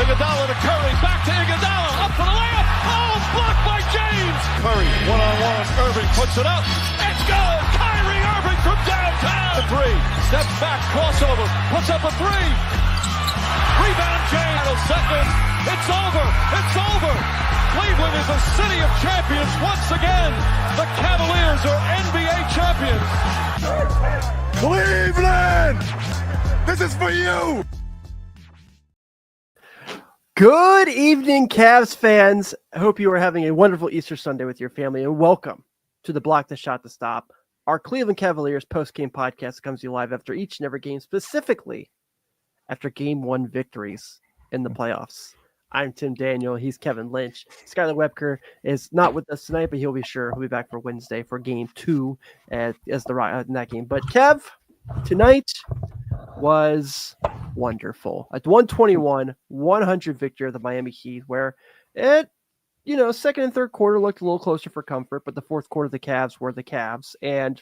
Iguodala to Curry, back to Iguodala, up for the layup. Oh, blocked by James. Curry, one-on-one. Irving puts it up. It's good. Kyrie Irving from downtown. The three, steps back, crossover, puts up a three. Rebound James. Second. It's over. It's over. Cleveland is a city of champions once again. The Cavaliers are NBA champions. Cleveland, this is for you. Good evening, Cavs fans. I hope you are having a wonderful Easter Sunday with your family, and welcome to the Block the Shot to Stop, our Cleveland Cavaliers post-game podcast that comes to you live after each and every game, specifically after Game 1 victories in the playoffs. I'm Tim Daniel. He's Kevin Lynch. Skylar Webker is not with us tonight, but he'll be back for Wednesday for Game 2 as the in that game. But Kev, tonight was wonderful. At 121-100 victory of the Miami Heat, where it, second and third quarter looked a little closer for comfort, but the fourth quarter, the Cavs were the Cavs. And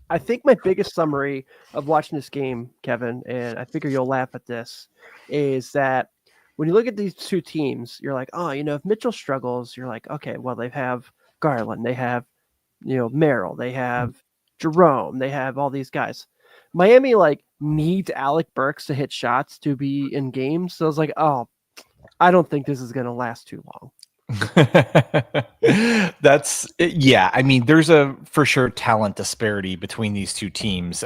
I think my biggest summary of watching this game, Kevin, and I figure you'll laugh at this, is that when you look at these two teams, you're like, if Mitchell struggles, you're like, okay, well, they have Garland, they have, Merrill, they have Jerome, they have all these guys. Miami needs Alec Burks to hit shots to be in games. So I was like, I don't think this is going to last too long. That's yeah. I mean, there's a for sure talent disparity between these two teams.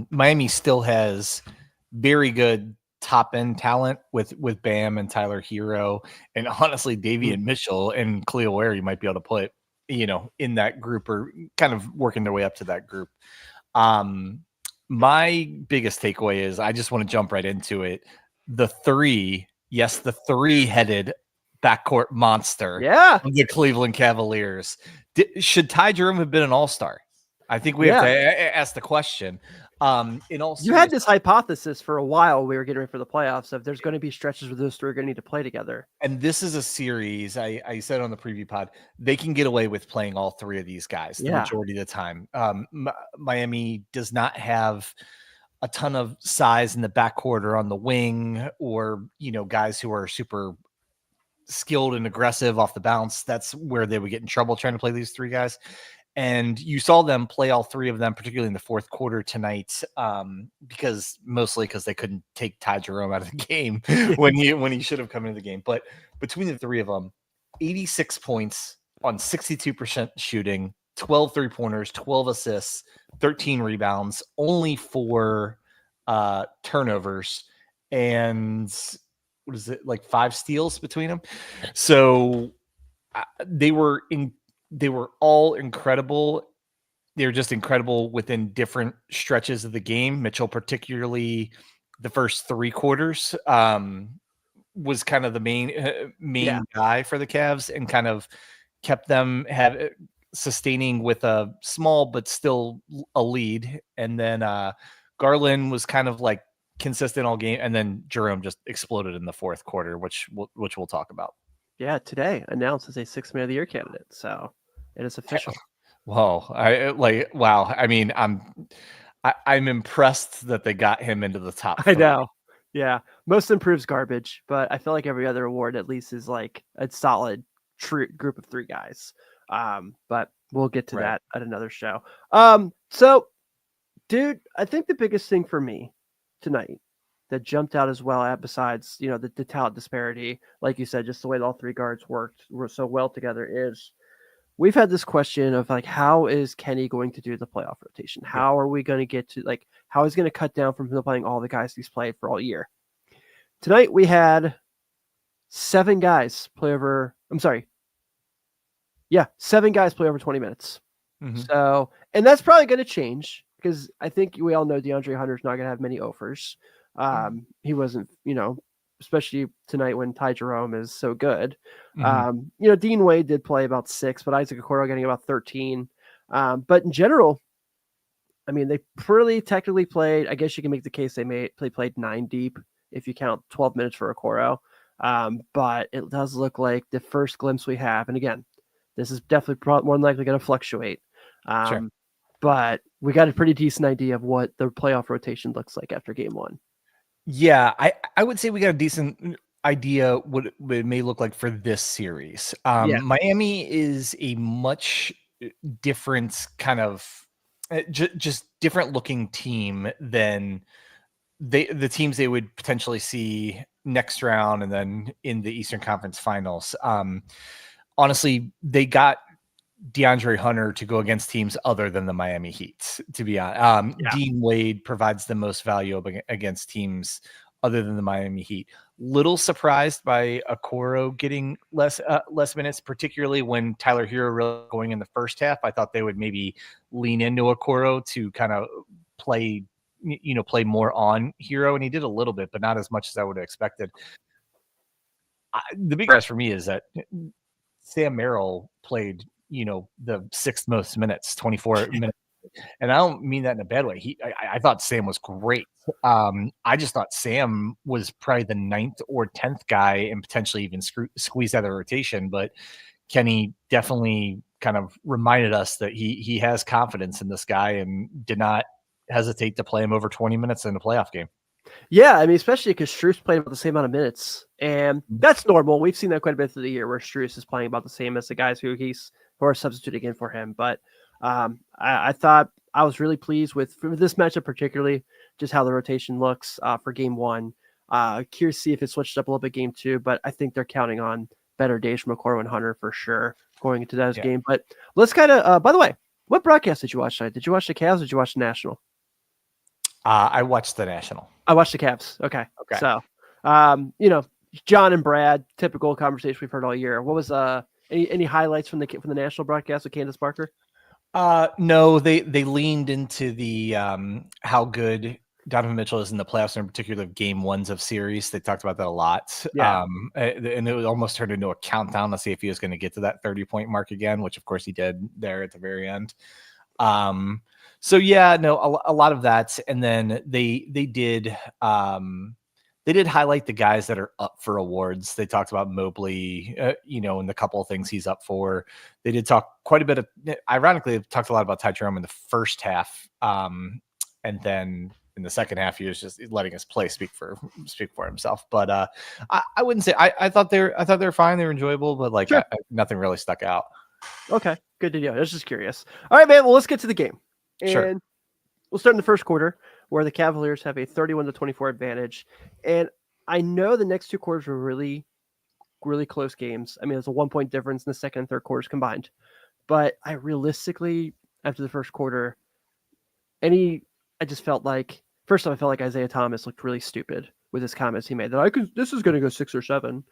Miami still has very good top end talent with Bam and Tyler Herro, and honestly, Davion Mitchell and Khalil Ware you might be able to put in that group or kind of working their way up to that group. My biggest takeaway is I just want to jump right into it. The three-headed backcourt monster of the Cleveland Cavaliers. Should Ty Jerome have been an all-star? I think we have to ask the question. You had this hypothesis for a while. We were getting ready for the playoffs of there's going to be stretches where those three are going to need to play together. And this is a series, I said on the preview pod, they can get away with playing all three of these guys the majority of the time. Miami does not have a ton of size in the backcourt or on the wing or, guys who are super skilled and aggressive off the bounce. That's where they would get in trouble trying to play these three guys. And you saw them play all three of them, particularly in the fourth quarter tonight, because they couldn't take Ty Jerome out of the game when he should have come into the game. But between the three of them, 86 points on 62% shooting, 12 3-pointers, 12 assists, 13 rebounds, only 4 turnovers, and what is it, 5 steals between them? So they were all incredible. They're just incredible within different stretches of the game. Mitchell, particularly the first 3 quarters, was kind of the main guy for the Cavs and kind of kept them sustaining with a small but still a lead. And then Garland was kind of consistent all game, and then Jerome just exploded in the fourth quarter, which we'll talk about. Yeah, today announced as a 6th Man of the Year candidate. So it is official. Wow. Wow. I mean, I'm impressed that they got him into the top 3. I know. Yeah. Most improved garbage, but I feel like every other award at least is a solid group of 3 guys. But we'll get to that at another show. So dude, I think the biggest thing for me tonight that jumped out as well besides, the talent disparity, like you said, just the way all 3 guards were so well together is we've had this question of how is Kenny going to do the playoff rotation? How are we going to get to how is he going to cut down from playing all the guys he's played for all year? Tonight we had 7 guys play over. 7 guys play over 20 minutes. Mm-hmm. So, and that's probably going to change because I think we all know DeAndre Hunter's not going to have many offers. He wasn't, especially tonight when Ty Jerome is so good. Mm-hmm. Dean Wade did play about 6, but Isaac Okoro getting about 13. But in general, I mean, they pretty technically played. I guess you can make the case they played 9 deep if you count 12 minutes for Okoro. But it does look like the first glimpse we have, and again, this is definitely more than likely going to fluctuate. Sure. But we got a pretty decent idea of what the playoff rotation looks like after game 1. Yeah, I would say we got a decent idea what it may look like for this series. Yeah. Miami is a much different kind of just different looking team than the teams they would potentially see next round and then in the Eastern Conference Finals. Honestly, they got DeAndre Hunter to go against teams other than the Miami Heat, to be honest. Dean Wade provides the most value against teams other than the Miami Heat. Little surprised by Okoro getting less minutes, particularly when Tyler Herro really going in the first half. I thought they would maybe lean into Okoro to kind of play more on Herro, and he did a little bit, but not as much as I would have expected. The big rest for me is that Sam Merrill played, the sixth most minutes, 24 minutes. And I don't mean that in a bad way. I thought Sam was great. I just thought Sam was probably the 9th or 10th guy and potentially even squeezed out of the rotation. But Kenny definitely kind of reminded us that he has confidence in this guy and did not hesitate to play him over 20 minutes in a playoff game. Yeah, I mean, especially because Strus played about the same amount of minutes, and that's normal. We've seen that quite a bit through the year where Strus is playing about the same as the guys who are substituting in for him. But I thought I was really pleased with this matchup, particularly just how the rotation looks for game one. Curious to see if it switched up a little bit game two, but I think they're counting on better days from Okoro and Hunter for sure going into that game. But let's kind of, by the way, what broadcast did you watch tonight? Did you watch the Cavs or did you watch the National? I watched the National. I watched the Cavs. Okay. So, John and Brad, typical conversation we've heard all year. What was any highlights from the National broadcast with Candace Parker? No, they leaned into the how good Donovan Mitchell is in the playoffs, in particular game ones of series. They talked about that a lot. Yeah. And it almost turned into a countdown to see if he was going to get to that 30-point mark again, which of course he did there at the very end. So yeah, no, a lot of that. And then they did highlight the guys that are up for awards. They talked about Mobley, and the couple of things he's up for. They did talk quite a bit ironically, they talked a lot about Ty Jerome in the first half. And then in the second half, he was just letting his play speak for himself. But I wouldn't say I thought they were fine. They were enjoyable, but sure. Nothing really stuck out. Okay, good to know. I was just curious. All right, man. Well, let's get to the game. And sure. We'll start in the first quarter where the Cavaliers have a 31-24 advantage. And I know the next two quarters were really, really close games. I mean, there's a 1-point difference in the second and third quarters combined. But I realistically, after the first quarter, I just felt like, first off, I felt like Isaiah Thomas looked really stupid with his comments he made that this is going to go 6 or 7.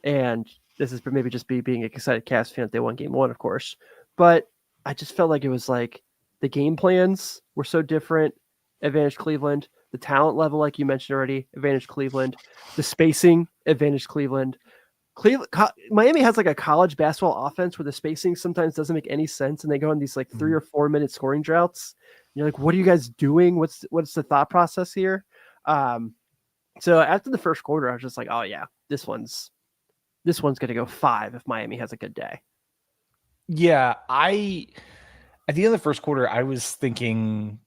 And this is maybe just being an excited Cavs fan that they won game one, of course. But I just felt like it was like the game plans were so different. Advantage Cleveland. The talent level, like you mentioned already, advantage Cleveland. The spacing, advantage Cleveland. Miami has like a college basketball offense where the spacing sometimes doesn't make any sense, and they go on these 3 or 4 minute scoring droughts. And you're like, what are you guys doing? What's the thought process here? So after the first quarter, I was just like, oh yeah, this one's going to go 5 if Miami has a good day. Yeah, at the end of the first quarter, I was thinking,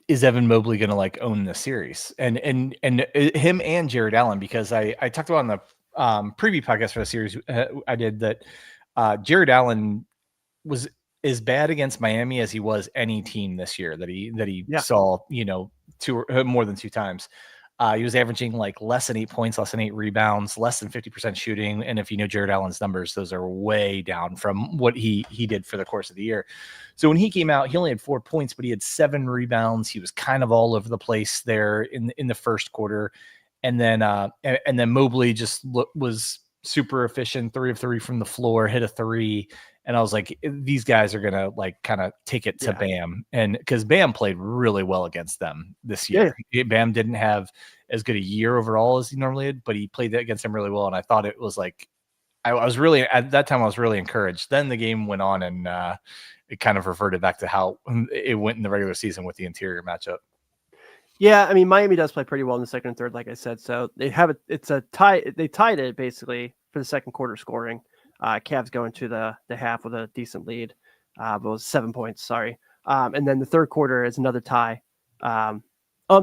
is Evan Mobley going to own the series? And him and Jared Allen, because I talked about on the preview podcast for the series I did that Jared Allen was as bad against Miami as he was any team this year that he saw, more than 2 times. He was averaging less than 8 points, less than 8 rebounds, less than 50% shooting. And if you know Jared Allen's numbers, those are way down from what he did for the course of the year. So when he came out, he only had 4 points, but he had 7 rebounds. He was kind of all over the place there in the first quarter. And then Mobley just was super efficient, 3 of 3 from the floor, hit a 3. And I was like, these guys are going to kind of take it to Bam. And because Bam played really well against them this year. Yeah. Bam didn't have as good a year overall as he normally did, but he played against them really well. And I thought it was I was really, at that time, I was really encouraged. Then the game went on and it kind of reverted back to how it went in the regular season with the interior matchup. Yeah, I mean, Miami does play pretty well in the second and third, like I said. So they have it's a tie. They tied it basically for the second quarter scoring. Cavs going to the half with a decent lead, but it was 7 points. Sorry. And then the third quarter is another tie. I'm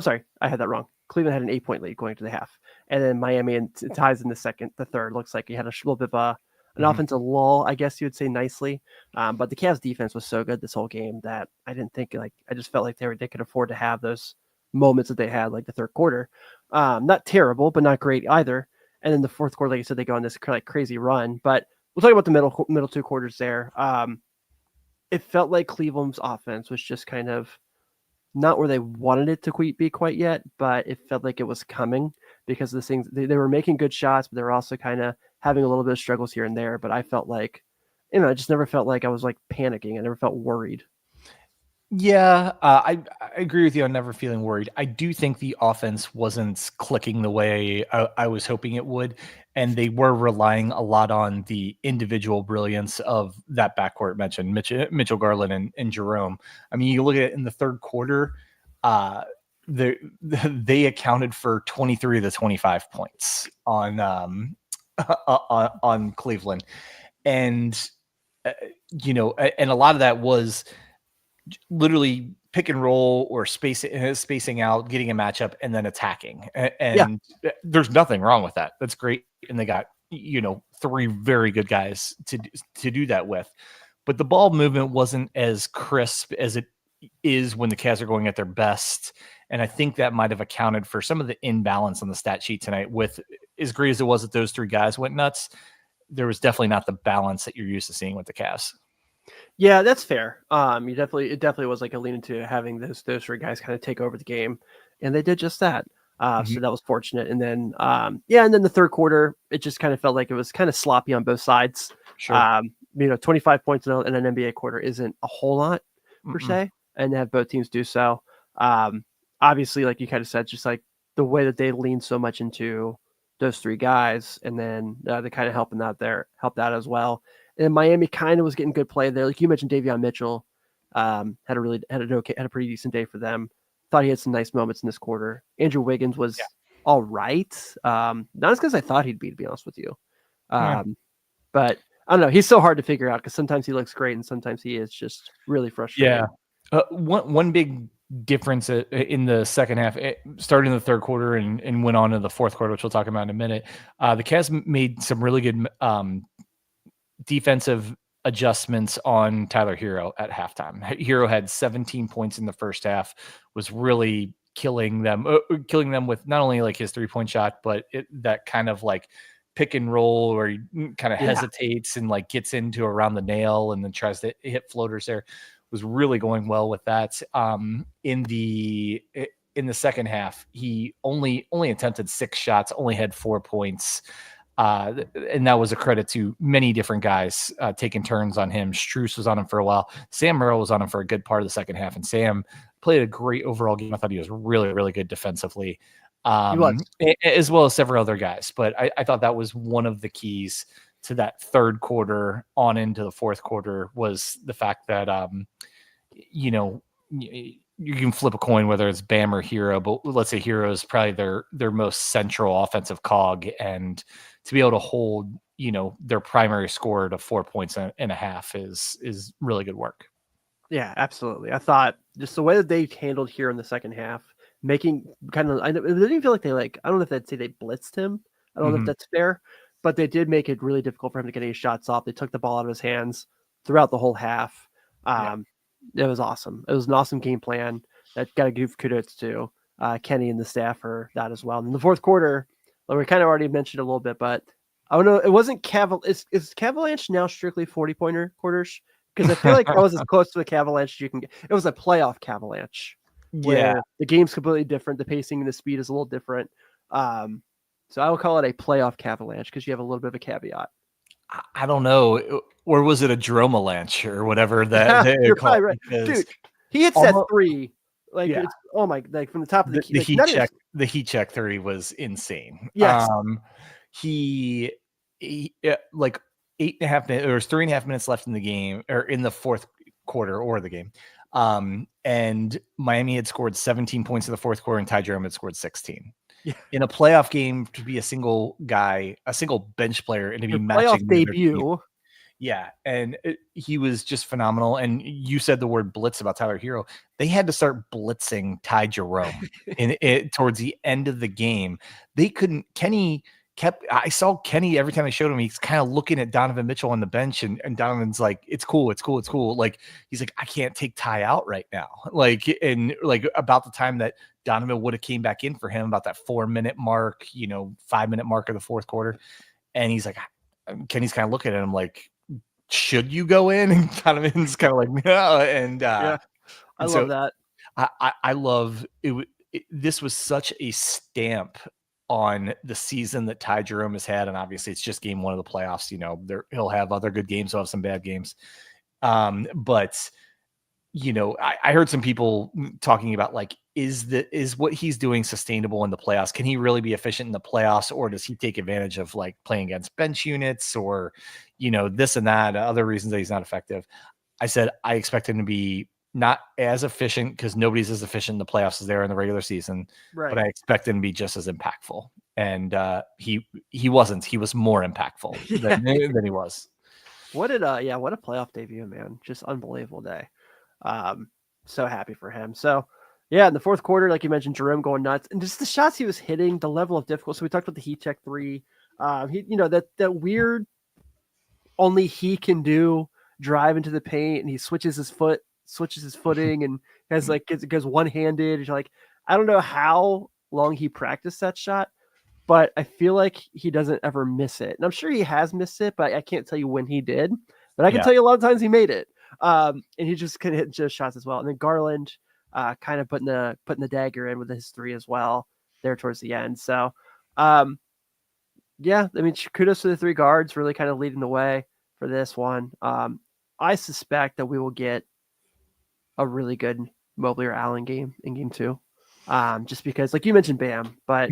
sorry, I had that wrong. Cleveland had an 8-point lead going to the half, and then Miami ties in the third. Looks like he had a little bit of an offensive lull, I guess you would say nicely. But the Cavs defense was so good this whole game that I didn't think I just felt like they could afford to have those moments that they had, like the third quarter. Not terrible, but not great either. And then the fourth quarter, like you said, they go on this crazy run. But we'll talk about the middle 2 quarters there. It felt like Cleveland's offense was just kind of not where they wanted it to be quite yet, but it felt like it was coming because of the things they were making good shots, but they were also kind of having a little bit of struggles here and there. But I felt like, I just never felt like I was like panicking. I never felt worried. Yeah, I agree with you on never feeling worried. I do think the offense wasn't clicking the way I was hoping it would, and they were relying a lot on the individual brilliance of that backcourt mentioned, Mitchell Garland and Jerome. I mean, you look at it in the third quarter, they accounted for 23 of the 25 points on Cleveland, and and a lot of that was literally pick and roll or spacing out, getting a matchup, and then attacking. And there's nothing wrong with that. That's great. And they got, 3 very good guys to do that with. But the ball movement wasn't as crisp as it is when the Cavs are going at their best. And I think that might have accounted for some of the imbalance on the stat sheet tonight. With as great as it was that those 3 guys went nuts, there was definitely not the balance that you're used to seeing with the Cavs. Yeah, that's fair. It definitely was like a lean into having those 3 guys kind of take over the game, and they did just that. So that was fortunate. And then, and then the third quarter, it just kind of felt like it was kind of sloppy on both sides. Sure. 25 points in an NBA quarter isn't a whole lot per se, and to have both teams do so. Obviously, like you kind of said, just like the way that they leaned so much into those 3 guys, and then they kind of helped out as well. And Miami kind of was getting good play there. Like you mentioned, Davion Mitchell had a pretty decent day for them. Thought he had some nice moments in this quarter. Andrew Wiggins was all right. Not as good as I thought he'd be, to be honest with you. But I don't know. He's so hard to figure out because sometimes he looks great and sometimes he is just really frustrating. Yeah. One big difference in the second half, started in the third quarter and went on to the fourth quarter, which we'll talk about in a minute. The Cavs made some really good defensive adjustments on Tyler Herro at halftime. Herro had 17 points in the first half, was really killing them with not only like his 3-point shot, but that kind of like pick and roll where he kind of hesitates and like gets into around the nail and then tries to hit floaters there. Was really going well with that. In the second half, he only attempted 6 shots, only had 4 points. And that was a credit to many different guys taking turns on him. Strus was on him for a while. Sam Merrill was on him for a good part of the second half. And Sam played a great overall game. I thought he was really, really good defensively, as well as several other guys. But I thought that was one of the keys to that third quarter on into the fourth quarter was the fact that, you can flip a coin whether it's Bam or Herro, but let's say Herro is probably their most central offensive cog, and to be able to hold, their primary score to 4 points and a half is really good work. Yeah, absolutely. I thought just the way that they handled here in the second half, making kind of, it didn't feel like I don't know if they'd say they blitzed him. I don't know if that's fair, but they did make it really difficult for him to get any shots off. They took the ball out of his hands throughout the whole half. It was awesome. It was an awesome game plan that got to give kudos to Kenny and the staff for that as well. And in the fourth quarter, we kind of already mentioned a little bit, but I don't know. It wasn't is Cavalanche now strictly 40-pointer quarters? Because I feel like that was as close to a Cavalanche as you can get. It was a playoff Cavalanche. Where the game's completely different. The pacing and the speed is a little different. So I will call it a playoff Cavalanche because you have a little bit of a caveat. I don't know. Or was it a Dromalanche or whatever that you're probably right. Dude, he hits that 3. Like, it's, from the top of the key. The heat check 3 was insane. Yes. He like 8.5 minutes, there was 3.5 minutes left in the game, or in the fourth quarter or the game. And Miami had scored 17 points in the fourth quarter and Ty Jerome had scored 16. Yeah. In a playoff game, to be a single guy, a single bench player, and to be matching playoff debut. Yeah, and he was just phenomenal. And you said the word blitz about Tyler Herro. They had to start blitzing Ty Jerome towards the end of the game. They couldn't. I saw Kenny every time I showed him. He's kind of looking at Donovan Mitchell on the bench, and Donovan's like, "It's cool, it's cool, it's cool." Like he's like, "I can't take Ty out right now." Like about the time that Donovan would have came back in for him, about that 4-minute mark, 5-minute mark of the fourth quarter, and he's like, Kenny's kind of looking at him like, should you go in? And Donovan's kind of like, no. And I love that. I love it. This was such a stamp on the season that Ty Jerome has had. And obviously it's just game 1 of the playoffs. He'll have other good games. He'll have some bad games. But I heard some people talking about like, is what he's doing sustainable in the playoffs? Can he really be efficient in the playoffs, or does he take advantage of like playing against bench units or, this and that, other reasons that he's not effective? I said, I expect him to be not as efficient because nobody's as efficient in the playoffs as they are in the regular season, right? But I expect him to be just as impactful. And he wasn't. He was more impactful than he was. What a playoff debut, man. Just unbelievable day. So happy for him. So yeah, in the fourth quarter, like you mentioned, Jerome going nuts, and just the shots he was hitting, the level of difficulty. So we talked about the heat check 3. That weird, only he can do drive into the paint, and he switches his footing, and has like it goes one-handed. You're like, I don't know how long he practiced that shot, but I feel like he doesn't ever miss it. And I'm sure he has missed it, but I can't tell you when he did. But I can tell you a lot of times he made it. And he just could hit just shots as well. And then Garland kind of putting the dagger in with his 3 as well there towards the end. So kudos to the 3 guards really kind of leading the way for this one. I suspect that we will get a really good Mobley or Allen game in game 2. Just because, like you mentioned, Bam, but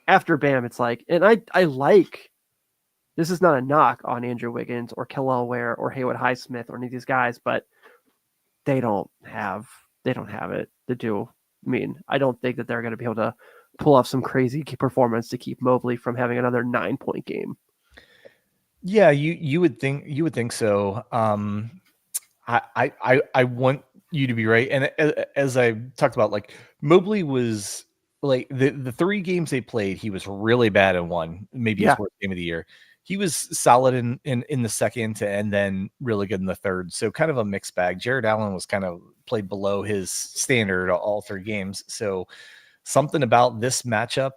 after Bam, it's like, and I like, this is not a knock on Andrew Wiggins or Kel'el Ware or Haywood Highsmith or any of these guys, but they don't have it to do. I mean, I don't think that they're going to be able to pull off some crazy performance to keep Mobley from having another 9-point game. Yeah, you would think so. I want you to be right. And as I talked about, like Mobley was like the 3 games they played, he was really bad in one, maybe his worst game of the year. He was solid in the second and then really good in the third. So kind of a mixed bag. Jared Allen was kind of played below his standard all 3 games. So something about this matchup,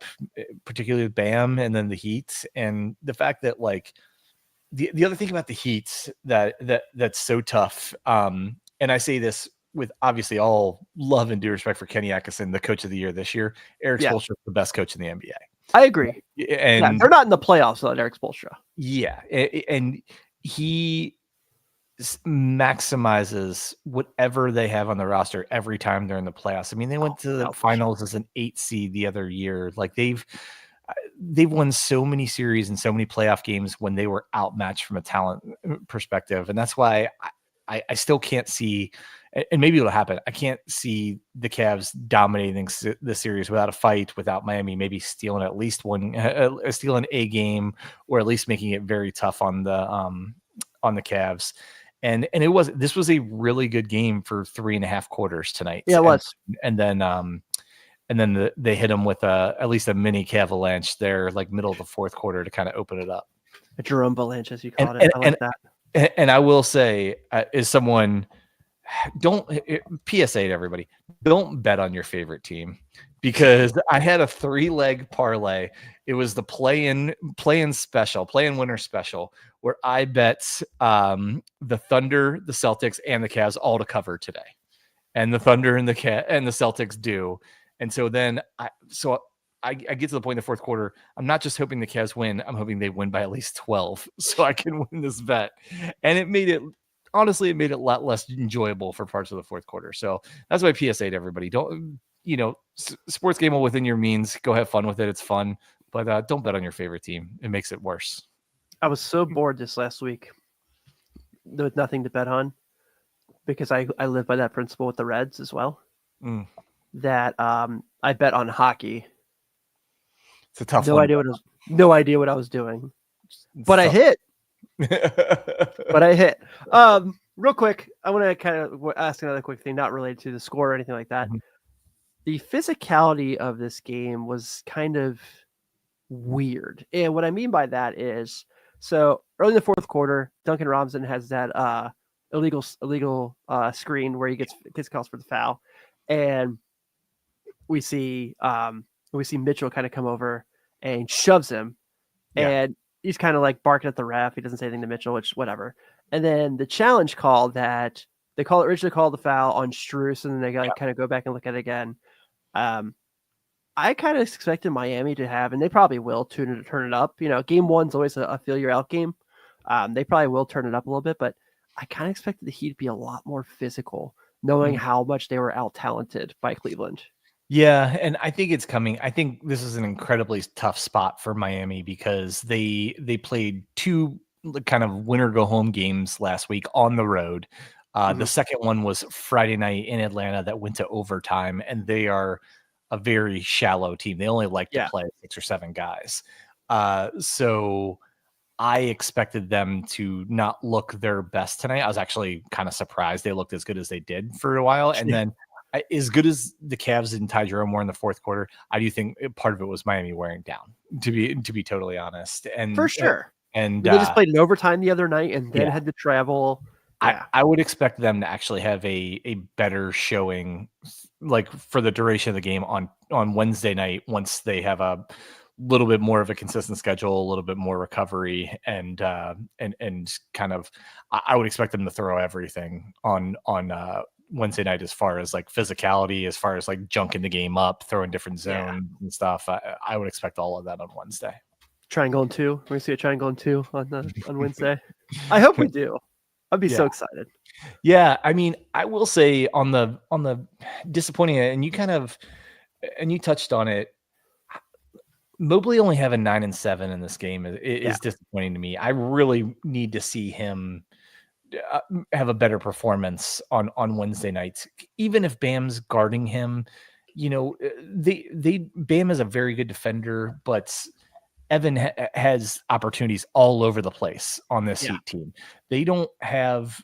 particularly with Bam and then the Heat, and the fact that like the other thing about the Heat that's so tough. And I say this with obviously all love and due respect for Kenny Atkinson, the coach of the year this year. Eric Spoelstra is the best coach in the NBA. I agree. And they're not in the playoffs without Eric Spoelstra. Yeah. And he maximizes whatever they have on the roster every time they're in the playoffs. I mean, they went to the finals as an 8 seed the other year. Like they've won so many series and so many playoff games when they were outmatched from a talent perspective. And that's why I still can't see, and maybe it'll happen, I can't see the Cavs dominating the series without a fight, without Miami maybe stealing at least stealing a game, or at least making it very tough on the Cavs. And this was a really good game for 3.5 quarters tonight. Yeah, it was. And then they hit them with at least a mini Cavalanche there, like middle of the fourth quarter, to kind of open it up. A Jerome Avalanche, as you called it. I like that. And I will say, as someone, PSA to everybody, don't bet on your favorite team, because I had a 3-leg parlay. It was the play-in winner special, where I bet the Thunder, the Celtics, and the Cavs all to cover today, and the Thunder and the Celtics do. And so then I get to the point in the fourth quarter, I'm not just hoping the Cavs win, I'm hoping they win by at least 12 so I can win this bet. And it made it a lot less enjoyable for parts of the fourth quarter. So that's my PSA to everybody. Don't, sports game within your means, go have fun with it. It's fun, but don't bet on your favorite team. It makes it worse. I was so bored this last week with nothing to bet on, because I live by that principle with the Reds as well. That I bet on hockey. It's a tough no one. idea what I was doing, but I hit. but I hit. Real quick, I want to kind of ask another quick thing, not related to the score or anything like that. Mhm. The physicality of this game was kind of weird. And what I mean by that is, so early in the fourth quarter, Duncan Robinson has that illegal screen where he gets calls for the foul. And we see Mitchell kind of come over and shoves him. Yeah. And he's kind of like barking at the ref. He doesn't say anything to Mitchell, which whatever. And then the challenge call that they originally called the foul on Strus, and then they kind of go back and look at it again. I kind of expected Miami to have, and they probably will, turn it up. Game one's always a feel you're out game. They probably will turn it up a little bit, but I kind of expected the Heat to be a lot more physical, knowing how much they were out talented by Cleveland. Yeah, and I think it's coming. I think this is an incredibly tough spot for Miami because they played two kind of winner go home games last week on the road. The second one was Friday night in Atlanta that went to overtime, and they are a very shallow team. They only like to play 6 or 7 guys. So I expected them to not look their best tonight. I was actually kind of surprised they looked as good as they did for a while. And then as good as the Cavs and Ty Jerome were in the fourth quarter, I do think part of it was Miami wearing down, to be totally honest. And for sure. And they just played in overtime the other night and then had to travel. Yeah. I would expect them to actually have a better showing, like for the duration of the game on Wednesday night, once they have a little bit more of a consistent schedule, a little bit more recovery, and kind of, I would expect them to throw everything on Wednesday night as far as like physicality, as far as like junking the game up, throwing different zones and stuff. I would expect all of that on Wednesday. Triangle and 2. We're gonna see a triangle and 2 on Wednesday. I hope we do. I'd be so excited. Yeah, I mean, I will say on the disappointing, and you touched on it. Mobley only having 9 and 7 in this game is disappointing to me. I really need to see him have a better performance on Wednesday nights. Even if Bam's guarding him, Bam is a very good defender, but Evan has opportunities all over the place on this Heat team. They don't have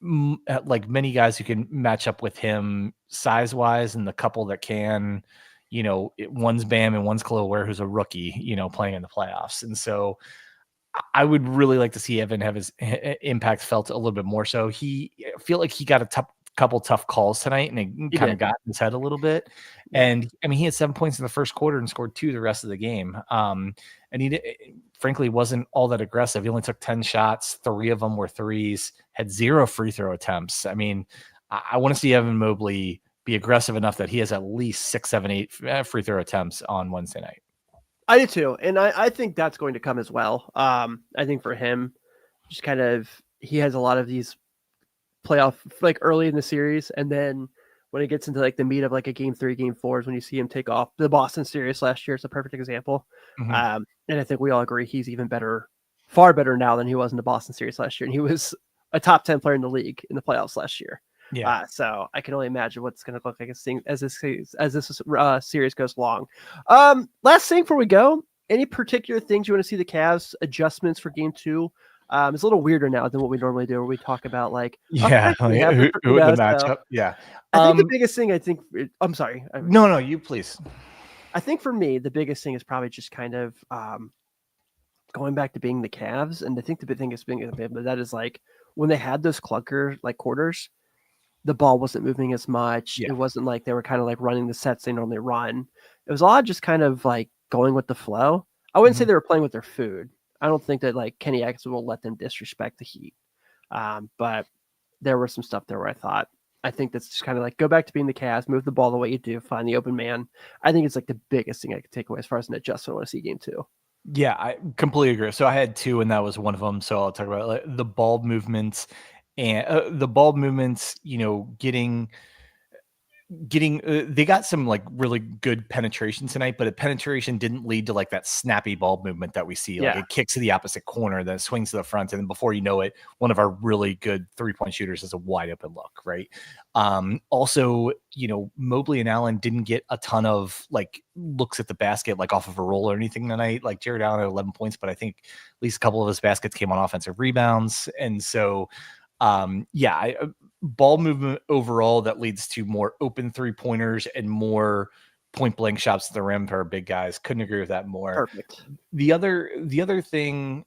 like many guys who can match up with him size wise, and the couple that can, one's Bam and one's Khalil Ware, who's a rookie, playing in the playoffs. And so I would really like to see Evan have his impact felt a little bit more. So I feel like he got a couple tough calls tonight, and it kind of got in his head a little bit. And I mean, he had 7 points in the first quarter and scored 2 the rest of the game. And he frankly wasn't all that aggressive. He only took 10 shots. 3 of them were threes, had 0 free throw attempts. I mean, I want to see Evan Mobley be aggressive enough that he has at least 6, 7, 8 free throw attempts on Wednesday night. I do too. And I think that's going to come as well. I think for him, just kind of, he has a lot of these playoff, like early in the series. And then when it gets into like the meat of like a game 3, game 4 is when you see him take off. The Boston series last year is a perfect example. And I think we all agree he's even better, far better now than he was in the Boston series last year. And he was a top 10 player in the league in the playoffs last year. Yeah. So I can only imagine what's going to look like as this series goes along. Last thing before we go, any particular things you want to see the Cavs adjustments for game 2? It's a little weirder now than what we normally do, where we talk about like, who the matchup. Yeah. I think the biggest thing, I'm sorry. No, you please. I think for me, the biggest thing is probably just kind of going back to being the Cavs. And I think the big thing is that is like when they had those clunker like quarters, the ball wasn't moving as much. It wasn't like they were kind of like running the sets they normally run. It was a lot just kind of like going with the flow. I wouldn't say they were playing with their food. I don't think that like Kenny Atkinson will let them disrespect the Heat. But there was some stuff there where I think that's just kind of like go back to being the Cavs, move the ball the way you do, find the open man. I think it's like the biggest thing I could take away as far as an adjustment when I see game 2. Yeah, I completely agree. So I had 2, and that was one of them. So I'll talk about like, the ball movements and getting getting they got some like really good penetration tonight, but a penetration didn't lead to like that snappy ball movement that we see. Like it kicks to the opposite corner, then it swings to the front, and then before you know it, one of our really good 3-point shooters is a wide open look, right? Also, Mobley and Allen didn't get a ton of like looks at the basket like off of a roll or anything tonight. Like Jared Allen had 11 points, but I think at least a couple of his baskets came on offensive rebounds, and so ball movement overall that leads to more open 3-pointers and more point blank shots to the rim for our big guys. Couldn't agree with that more. Perfect. The other thing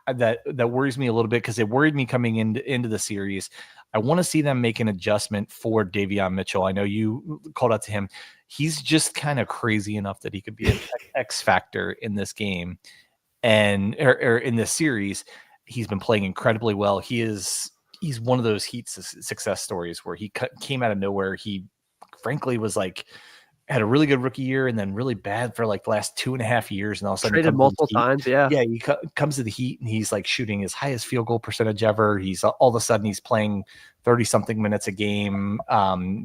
that worries me a little bit, because it worried me coming into the series, I want to see them make an adjustment for Davion Mitchell. I know you called out to him. He's just kind of crazy enough that he could be an X factor in this game and or in this series. He's been playing incredibly well. He's one of those Heat success stories where he came out of nowhere. He frankly was like, had a really good rookie year and then really bad for like the last 2.5 years. And all of a sudden traded multiple times. Yeah. He comes to the Heat and he's like shooting his highest field goal percentage ever. He's all of a sudden he's playing 30 something minutes a game,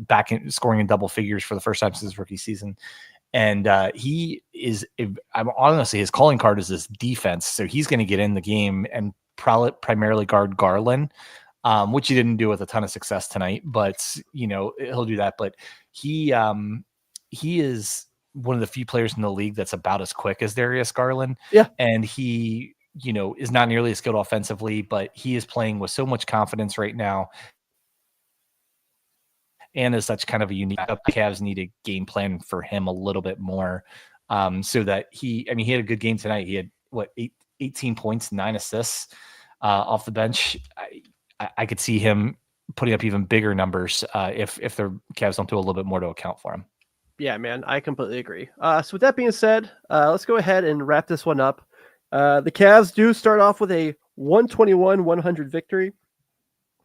back in scoring in double figures for the first time since his rookie season. And he is, I'm honestly, his calling card is his defense. So he's going to get in the game and primarily guard Garland. Which he didn't do with a ton of success tonight, but he'll do that. But he is one of the few players in the league that's about as quick as Darius Garland. Yeah. And he, is not nearly as skilled offensively, but he is playing with so much confidence right now. And is such kind of a unique, Cavs need a game plan for him a little bit more. So that he had a good game tonight. He had 18 points, 9 assists off the bench. I could see him putting up even bigger numbers if the Cavs don't do a little bit more to account for him. Yeah, man, I completely agree. So with that being said, let's go ahead and wrap this one up. The Cavs do start off with a 121-100 victory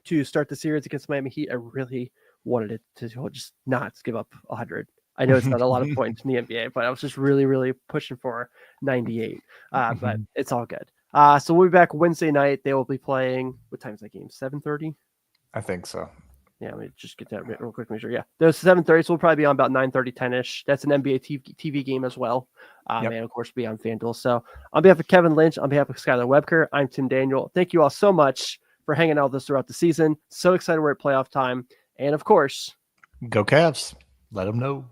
to start the series against Miami Heat. I really wanted it to just not give up 100. I know it's not a lot of points in the NBA, but I was just really, really pushing for 98. But it's all good. So we'll be back Wednesday night. They will be playing. What time is that game? 7:30. I think so. Yeah, let me just get that real quick. Make sure. Yeah, there's 7:30. So we'll probably be on about 9:30, 10ish. That's an NBA TV game as well. And of course, be on FanDuel. So on behalf of Kevin Lynch, on behalf of Skylar Webker, I'm Tim Daniel. Thank you all so much for hanging out with us throughout the season. So excited we're at playoff time, and of course, go Cavs. Let them know.